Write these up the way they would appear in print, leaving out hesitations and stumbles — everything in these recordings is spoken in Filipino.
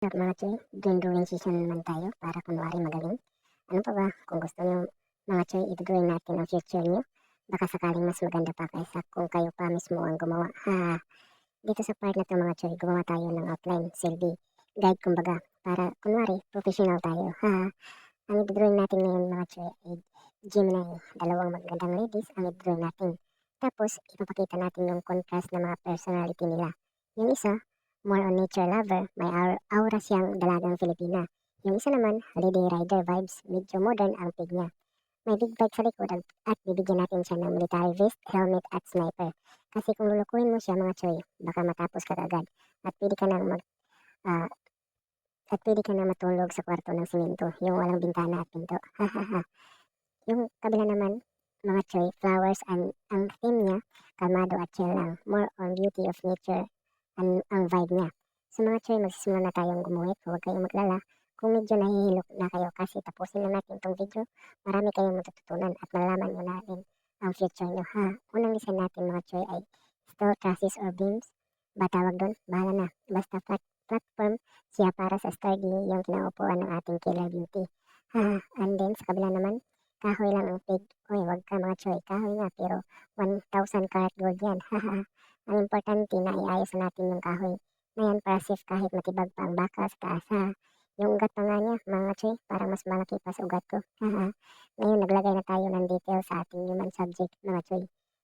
Mga choy, drawing session naman tayo para kunwari magaling. Ano pa ba, kung gusto niyo mga choy, i-drawing natin ang future niyo. Baka sakaling mas maganda pa kaysa kung kayo pa mismo ang gumawa. Ha, dito sa part na to mga choy, gumawa tayo ng outline, selfie, guide kumbaga, para kunwari, professional tayo. Ha, ang i-drawing natin ngayon mga choy ay Gemini, dalawang magandang ladies ang i-drawing natin. Tapos, ipapakita natin yung contrast ng mga personality nila. Yung isa, more on nature lover, may aura siyang dalagang Filipina. Yung isa naman, holiday rider vibes, medyo modern ang pig niya. May big bike sa likod at bibigyan natin siya ng military vest, helmet at sniper. Kasi kung lulukuhin mo siya mga choy, baka matapos ka agad. At pwede ka nang ah, at pwede ka na matulog sa kwarto ng simento, yung walang bintana at pinto. Yung kabila naman, mga choy, flowers, ang theme niya, kalmado at chill lang. More on beauty of nature ang vibe niya. So mga choy, magsisimula na tayong gumuhit. Huwag kayong maglala. Kung medyo nahihilo na kayo kasi tapusin na natin itong video, marami kayong matututunan at malalaman nyo na rin ang future nyo. Ha, unang listen natin mga choy ay steel trusses or beams. Ba tawag doon? Bahala na. Basta platform siya para sa sturdy yung kinaupuan ng ating killer beauty. Ha, and then sa kabila naman, kahoy lang ang pig. Uy, wag ka mga choy, kahoy nga pero 1,000 karat gold yan. Haha. Ang importante na iayos na natin yung kahoy na yan para safe kahit matibag pa ang baka sa taas. Ha. Yung ugat pa nga niya, mga choy, parang mas malaki pa sa ugat ko. Haha. Ngayon, naglagay na tayo ng detail sa ating human subject, mga choy.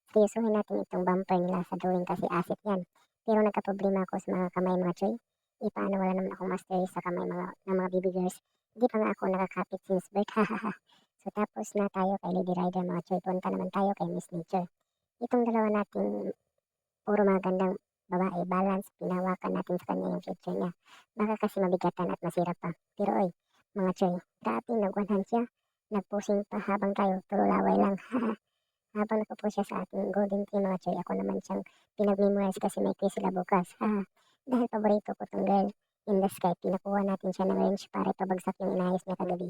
Seryosohin natin itong bumper nila sa drawing kasi asset yan. Pero nagka-problema ako sa mga kamay, mga choy. Paano wala naman akong mastery sa kamay ng mga baby girls. Hindi pa nga ako nakakapit since birth. Hahaha. So tapos na tayo kay Lady Rider mga choy. Punta naman tayo kay Miss Nature. Itong dalawa nating puro mga gandang babae, balance, pinawakan natin sa kanya yung future niya. Baka kasi mabigatan at masira pa. Pero oy, mga choy, grabe nagwanhan siya. Nagpusing pa habang tayo, tululaway lang. Habang nakapo siya sa ating golden tea mga choy, ako naman siyang pinag-memorize kasi may quiz sila bukas. Dahil paborito ko tong girl in the sky, pinakuha natin siya ng range para ipabagsak yung inayos niya kagabi.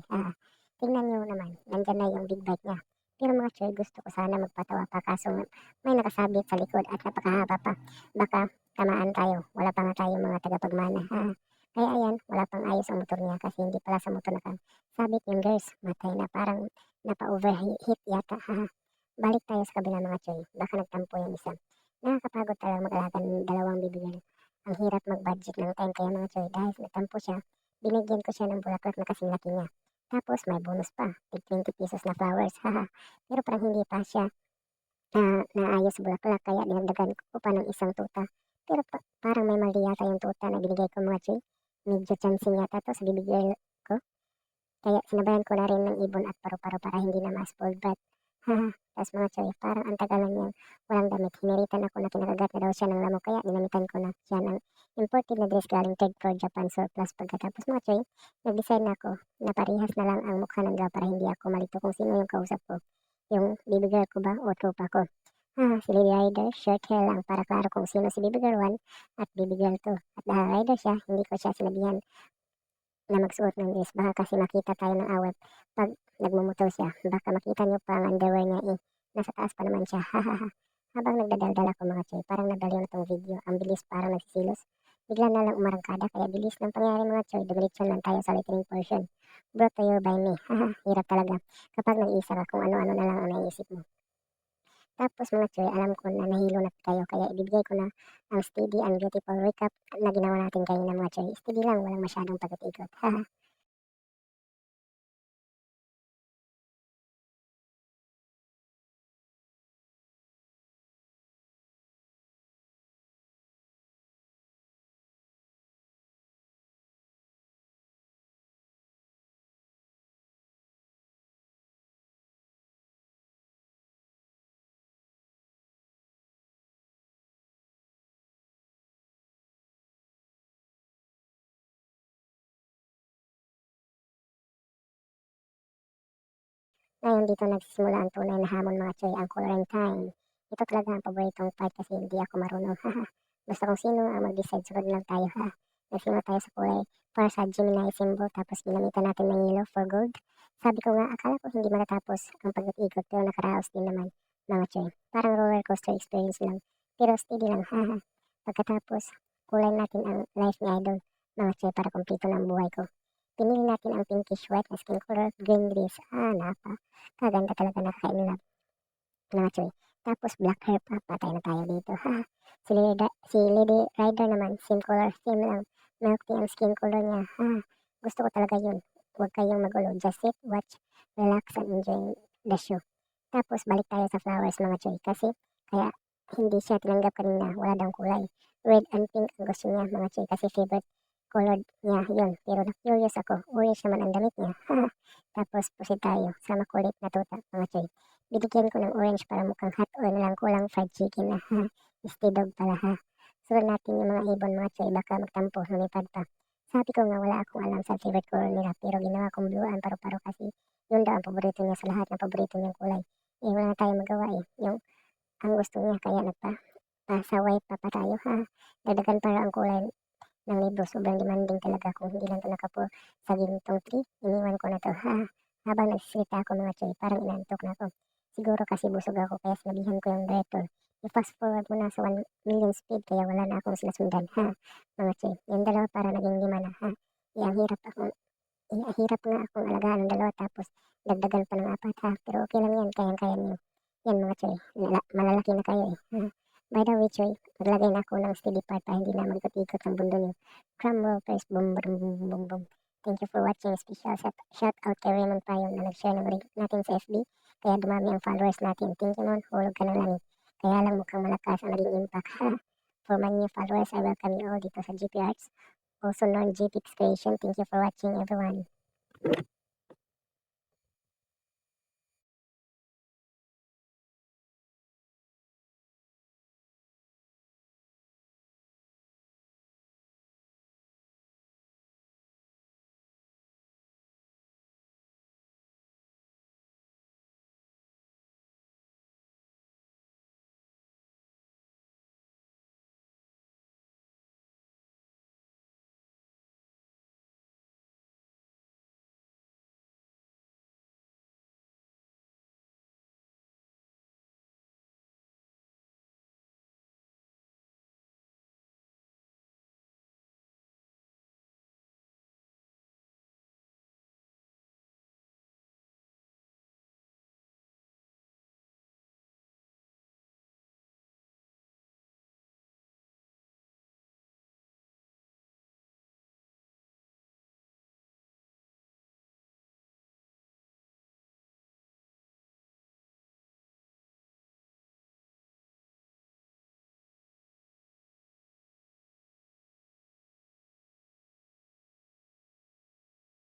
Tingnan niyo naman, nandyan na yung big bike niya. Pero mga choy, gusto ko sana magpatawa pa kaso may nakasabit sa likod at napakahaba pa. Baka tamaan tayo, wala pa nga tayo mga tagapagmana. Kaya ayan, wala pang ayos ang motor niya kasi hindi pala sa motor nakasabit yung girls. Matay na parang napa-overheat yata. Balik tayo sa kabila mga choy, baka nagtampo yung isa. Nakakapagod talaga mag-alaga ng dalawang bibigyan. Ang hirap mag-budget ng time kaya mga choy dahil nagtampo siya, binigyan ko siya ng bulaklak na kasing laki niya. Tapos may bonus pa, tig 20 pesos na flowers, Pero parang hindi pa siya naayos sa bulaklak kaya dinagdagan ko pa ng isang tuta. Pero parang may mali yata yung tuta na binigay ko mga choy. Medyo chancing yata to sa bibigyan ko. Kaya sinabayan ko na rin ng ibon at paru-paro para hindi na ma-spoiled brat. Tapos mga choy, parang ang tagalan niyang walang damit. Hiniritan ako na kinakagat na daw siya ng lamok kaya ginamitan ko na siya ng imported na dress galing third floor Japan surplus. Pagkatapos mga choy, nag-decide na ako na parihas na lang ang mukha ng girl para hindi ako malito kung sino yung kausap ko. Yung baby girl ko ba o tropa ko. Si Lady Rider, short hair lang para klaro kung sino si baby girl 1 at baby girl 2. At dahil rider siya, hindi ko siya sinabihan na magsuot ng dress. Baka kasi makita tayo ng awat pag nagmumotor siya. Baka makita niyo pa ang underwear niya eh. Nasa taas pa naman siya. Habang nagdadaldal ako mga choy, parang nabaliw na tong video. Ang bilis parang nagsisilos. Bigla na lang umarangkada kaya bilis ng pangyari mga choy. Dumiretso lang tayo sa listening portion. Brought to you by me. Hirap talaga. Kapag nag-iisa ka kung ano-ano na lang ang naiisip mo. Tapos mga choy, alam ko na nahilo na kayo kaya ibibigay ko na ang steady and beautiful recap na ginawa natin kayo ng mga choy. Steady lang, walang masyadong pagkot-ikot. Ngayon dito nagsisimula ang tunay na hamon mga choy, ang coloring time. Ito talaga ang paboritong part kasi hindi ako marunong. Basta kung sino ang mag-decide, sunod lang tayo. Nagsimula tayo sa kulay para sa Gemini symbol tapos ginamitan natin ng yellow for gold. Sabi ko nga, akala ko hindi matatapos ang pag-ikot pero nakaraos din naman mga choy. Parang roller coaster experience lang. Pero steady lang. Pagkatapos, kulay natin ang life ni Idol. mga choy, para kumpleto na ang buhay ko. Pinili natin ang pinkish white na skin color, green dress. Kaganda talaga, nakaka-inlove, mga choy. Tapos black hair pa, patay na tayo dito. Si Lady Rider naman, same color, same lang. Milk tea ang skin color niya. Gusto ko talaga yun. Huwag kayong magulo. Just sit, watch, relax, and enjoy the show. Tapos balik tayo sa flowers, mga choy. Kasi kaya hindi siya tinanggap kanina. Wala daw kulay. Red and pink ang gusto niya, mga choy. Kasi favorite color niya yun. Pero na-curious ako. Orange naman ang damit niya. Tapos proceed tayo sa makulit na tuta, mga choy. Binigyan ko ng orange para mukhang hot oil na lang, kulang fried chicken na. Stay dog pala, ha. Sunod natin yung mga ibon, mga choy. Baka magtampo, lumipad pa. Sabi ko nga wala akong alam sa favorite color nila. Pero ginawa kong blue and paru-paro kasi yun daw ang paborito niya sa lahat ng paborito niyang kulay. Wala na tayong magawa eh. Yung ang gusto niya, kaya pasaway pa tayo, ha. Dagdagan para ang kulay ng libro. Sobrang demanding talaga. Kung hindi lang ito nakapo sa gintong tree, iniwan ko na to, ha. Habang nagsisilita ako, mga choy, parang inantok na ako. Siguro kasi busog ako, kaya sinabihan ko yung director. I-fast forward mo na sa 1 million speed, kaya wala na akong sinasundan, ha. Mga choy, yung dalawa para naging 5 na, ha. Ang hirap nga akong alagaan ng dalawa, tapos dagdagan pa ng 4, ha. Pero okay lang yan, kayang-kaya niyo. Yan, mga choy, malalaki na kayo eh, ha. By the way, choy, maglagay na ako ng steady part para hindi na mag-ikot ang bundo niyo. Drum roll first, boom, boom, boom, boom, boom. Thank you for watching. Special shout out kay Raymond Payong na nag-share ng link natin sa FB. Kaya dumami ang followers natin. Thank you nun, hulog ka ng langit. Kaya lang mukhang malakas ang naging impact, ha. For my new followers, I welcome you all dito sa GP Arts. Also known GP Creation. Thank you for watching, everyone.